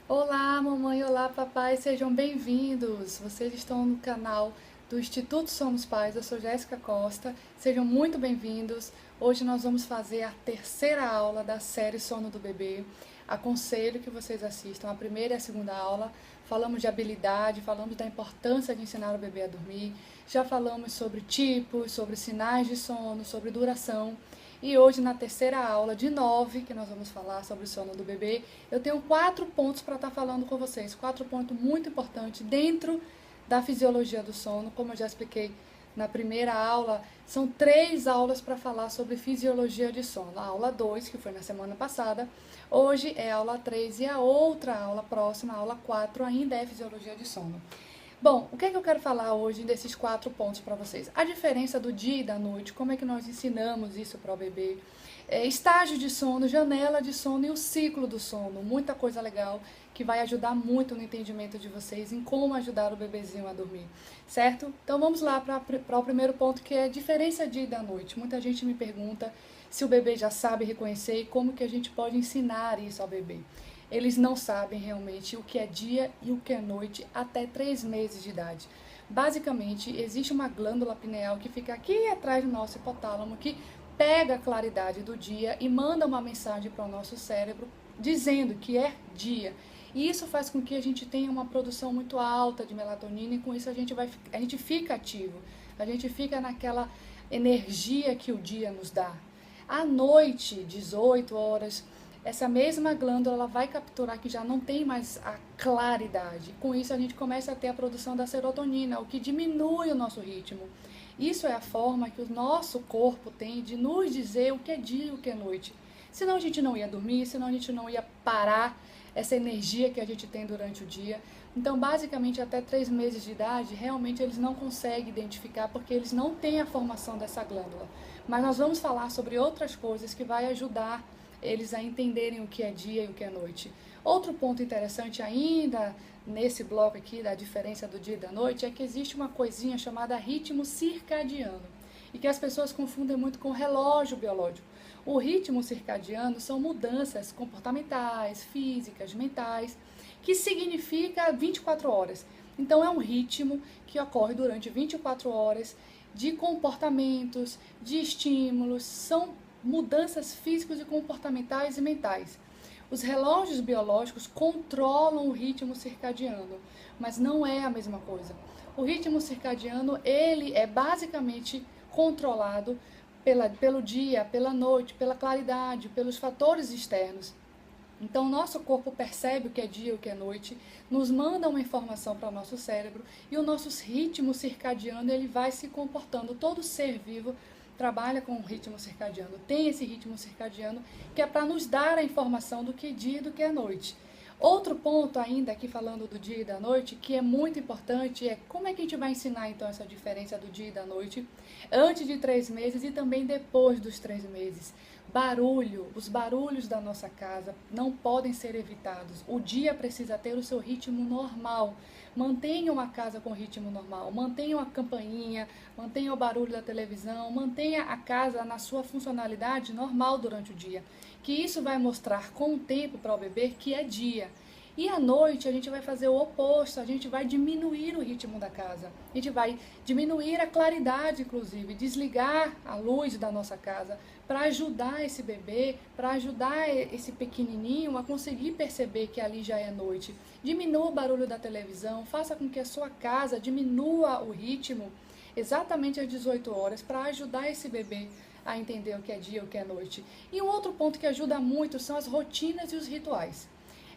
Olá, mamãe, olá, papai, sejam bem-vindos. Vocês estão no canal do Instituto Somos Pais. Eu sou Jéssica Costa, sejam muito bem-vindos. Hoje nós vamos fazer a terceira aula da série Sono do Bebê. Aconselho que vocês assistam a primeira e a segunda aula. Falamos de habilidade, falamos da importância de ensinar o bebê a dormir. Já falamos sobre tipos, sobre sinais de sono, sobre duração. E hoje, na terceira aula de 9, que nós vamos falar sobre o sono do bebê, eu tenho 4 pontos para estar falando com vocês. 4 pontos muito importantes dentro da fisiologia do sono. Como eu já expliquei na primeira aula, são 3 aulas para falar sobre fisiologia de sono. A aula 2, que foi na semana passada, hoje é a aula 3 e a outra aula próxima, a aula 4, ainda é fisiologia de sono. Bom, o que é que eu quero falar hoje desses 4 pontos para vocês? A diferença do dia e da noite, como é que nós ensinamos isso para o bebê, estágio de sono, janela de sono e o ciclo do sono. Muita coisa legal que vai ajudar muito no entendimento de vocês em como ajudar o bebezinho a dormir, certo? Então vamos lá para o primeiro ponto, que é a diferença dia e da noite. Muita gente me pergunta se o bebê já sabe reconhecer e como que a gente pode ensinar isso ao bebê. Eles não sabem realmente o que é dia e o que é noite até 3 meses de idade. Basicamente, existe uma glândula pineal que fica aqui atrás do nosso hipotálamo, que pega a claridade do dia e manda uma mensagem para o nosso cérebro dizendo que é dia. E isso faz com que a gente tenha uma produção muito alta de melatonina e com isso a gente fica ativo, a gente fica naquela energia que o dia nos dá. À noite, 18 horas, essa mesma glândula ela vai capturar que já não tem mais a claridade. Com isso, a gente começa a ter a produção da serotonina, o que diminui o nosso ritmo. Isso é a forma que o nosso corpo tem de nos dizer o que é dia e o que é noite. Senão a gente não ia dormir, senão a gente não ia parar essa energia que a gente tem durante o dia. Então, basicamente, até 3 meses de idade, realmente eles não conseguem identificar porque eles não têm a formação dessa glândula. Mas nós vamos falar sobre outras coisas que vai ajudar eles a entenderem o que é dia e o que é noite. Outro ponto interessante ainda nesse bloco aqui da diferença do dia e da noite é que existe uma coisinha chamada ritmo circadiano e que as pessoas confundem muito com relógio biológico. O ritmo circadiano são mudanças comportamentais, físicas, mentais, que significa 24 horas. Então é um ritmo que ocorre durante 24 horas de comportamentos, de estímulos, são mudanças físicas e comportamentais e mentais. Os relógios biológicos controlam o ritmo circadiano, mas não é a mesma coisa. O ritmo circadiano, ele é basicamente controlado pelo dia, pela noite, pela claridade, pelos fatores externos. Então, o nosso corpo percebe o que é dia e o que é noite, nos manda uma informação para o nosso cérebro e o nosso ritmo circadiano ele vai se comportando. Todo ser vivo trabalha com o ritmo circadiano, tem esse ritmo circadiano que é para nos dar a informação do que é dia e do que é noite. Outro ponto ainda aqui falando do dia e da noite, que é muito importante, é como é que a gente vai ensinar então essa diferença do dia e da noite antes de 3 meses e também depois dos 3 meses. Barulho, os barulhos da nossa casa não podem ser evitados. O dia precisa ter o seu ritmo normal. Mantenham a casa com ritmo normal, mantenham a campainha, mantenham o barulho da televisão, mantenha a casa na sua funcionalidade normal durante o dia. Que isso vai mostrar com o tempo para o bebê que é dia. E à noite a gente vai fazer o oposto, a gente vai diminuir o ritmo da casa. A gente vai diminuir a claridade, inclusive, desligar a luz da nossa casa para ajudar esse bebê, para ajudar esse pequenininho a conseguir perceber que ali já é noite. Diminua o barulho da televisão, faça com que a sua casa diminua o ritmo exatamente às 18 horas para ajudar esse bebê a entender o que é dia e o que é noite. E um outro ponto que ajuda muito são as rotinas e os rituais.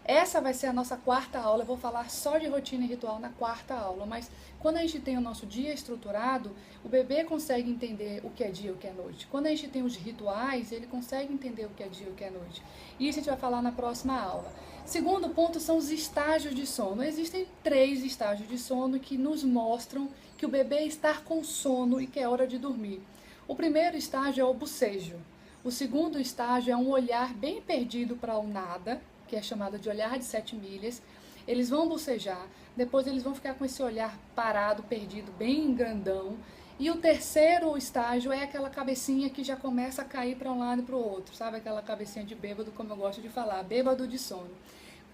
Essa vai ser a nossa 4ª aula, eu vou falar só de rotina e ritual na 4ª aula, mas quando a gente tem o nosso dia estruturado, o bebê consegue entender o que é dia e o que é noite. Quando a gente tem os rituais, ele consegue entender o que é dia e o que é noite. Isso a gente vai falar na próxima aula. Segundo ponto são os estágios de sono. Existem 3 estágios de sono que nos mostram que o bebê está com sono e que é hora de dormir. O primeiro estágio é o bocejo. O segundo estágio é um olhar bem perdido para o nada, que é chamado de olhar de 7 milhas. Eles vão bocejar, depois eles vão ficar com esse olhar parado, perdido, bem grandão. E o terceiro estágio é aquela cabecinha que já começa a cair para um lado e para o outro, sabe? Aquela cabecinha de bêbado, como eu gosto de falar, bêbado de sono.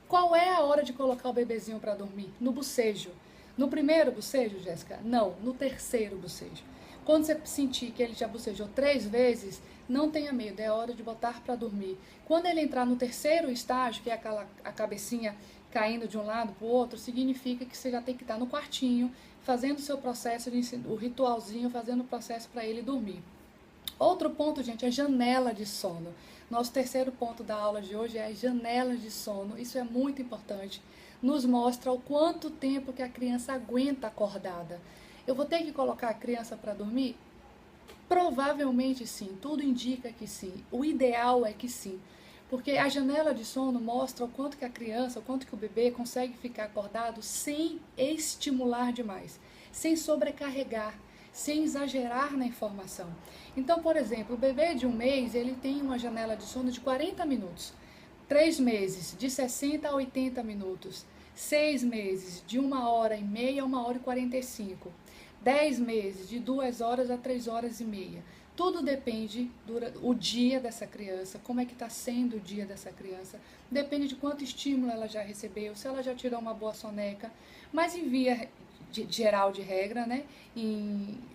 Qual é a hora de colocar o bebezinho para dormir? No bocejo. No primeiro bocejo, Jéssica? Não, no terceiro bocejo. Quando você sentir que ele já bocejou 3 vezes, não tenha medo, é hora de botar para dormir. Quando ele entrar no terceiro estágio, que é a cabecinha caindo de um lado para o outro, significa que você já tem que estar no quartinho, fazendo o seu processo, o ritualzinho, fazendo o processo para ele dormir. Outro ponto, gente, é janela de sono. Nosso terceiro ponto da aula de hoje é as janelas de sono. Isso é muito importante. Nos mostra o quanto tempo que a criança aguenta acordada. Eu vou ter que colocar a criança para dormir? Provavelmente sim, tudo indica que sim. O ideal é que sim. Porque a janela de sono mostra o quanto que a criança, o quanto que o bebê consegue ficar acordado sem estimular demais, sem sobrecarregar, sem exagerar na informação. Então, por exemplo, o bebê de 1 mês, ele tem uma janela de sono de 40 minutos. 3 meses, de 60 a 80 minutos. 6 meses, de 1h30 a 1h45. 10 meses, de 2 horas a 3 horas e meia. Tudo depende do dia dessa criança, como é que está sendo o dia dessa criança. Depende de quanto estímulo ela já recebeu, se ela já tirou uma boa soneca. Mas em via geral de regra, né?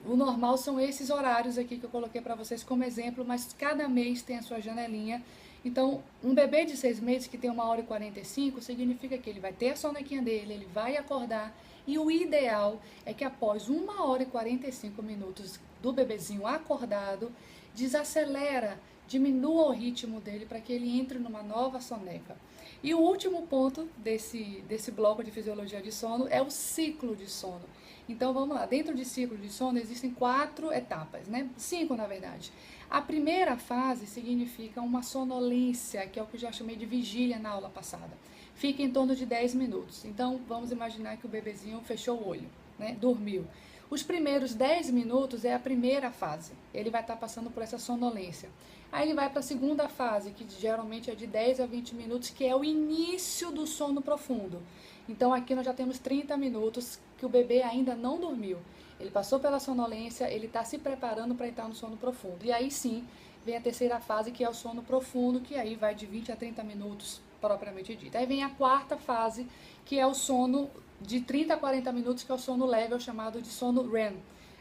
O normal são esses horários aqui que eu coloquei para vocês como exemplo, mas cada mês tem a sua janelinha. Então, um bebê de 6 meses que tem 1h45 significa que ele vai ter a sonequinha dele, ele vai acordar. E o ideal é que após 1h45 do bebezinho acordado, desacelera, diminua o ritmo dele para que ele entre numa nova soneca. E o último ponto desse bloco de fisiologia de sono é o ciclo de sono. Então vamos lá, dentro de ciclo de sono existem 4 etapas, né? 5 na verdade. A primeira fase significa uma sonolência, que é o que eu já chamei de vigília na aula passada. Fica em torno de 10 minutos. Então vamos imaginar que o bebezinho fechou o olho, né? Dormiu. Os primeiros 10 minutos é a primeira fase. Ele vai estar passando por essa sonolência. Aí ele vai para a segunda fase, que geralmente é de 10 a 20 minutos, que é o início do sono profundo. Então aqui nós já temos 30 minutos que o bebê ainda não dormiu. Ele passou pela sonolência, ele está se preparando para entrar no sono profundo. E aí sim, vem a terceira fase, que é o sono profundo, que aí vai de 20 a 30 minutos, propriamente dito. Aí vem a quarta fase, que é o sono de 30 a 40 minutos, que é o sono leve, é o chamado de sono REM.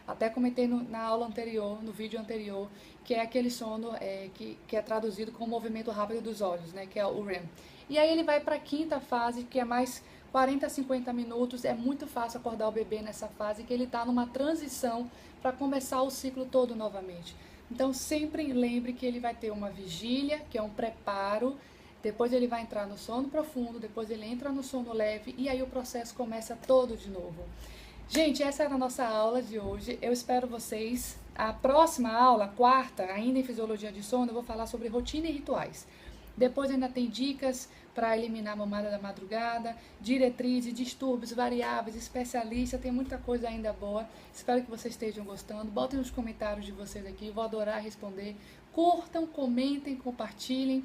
Até comentei na aula anterior, no vídeo anterior, que é aquele sono que é traduzido como movimento rápido dos olhos, né, que é o REM. E aí ele vai para a quinta fase, que é mais 40 a 50 minutos. É muito fácil acordar o bebê nessa fase, que ele está numa transição para começar o ciclo todo novamente. Então sempre lembre que ele vai ter uma vigília, que é um preparo, depois ele vai entrar no sono profundo, depois ele entra no sono leve e aí o processo começa todo de novo. Gente, essa era a nossa aula de hoje. Eu espero vocês. A próxima aula, quarta, ainda em fisiologia de sono, eu vou falar sobre rotina e rituais. Depois ainda tem dicas para eliminar a mamada da madrugada, diretrizes, distúrbios, variáveis, especialista, tem muita coisa ainda boa. Espero que vocês estejam gostando. Botem nos comentários de vocês aqui, vou adorar responder. Curtam, comentem, compartilhem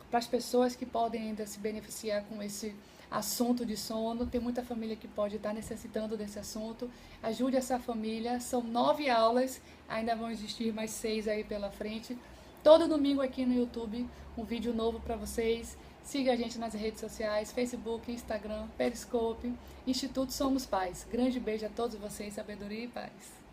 para as pessoas que podem ainda se beneficiar com esse assunto de sono. Tem muita família que pode estar necessitando desse assunto. Ajude essa família. São 9 aulas, ainda vão existir mais 6 aí pela frente. Todo domingo aqui no YouTube, um vídeo novo para vocês. Siga a gente nas redes sociais, Facebook, Instagram, Periscope, Instituto Somos Pais. Grande beijo a todos vocês, sabedoria e paz.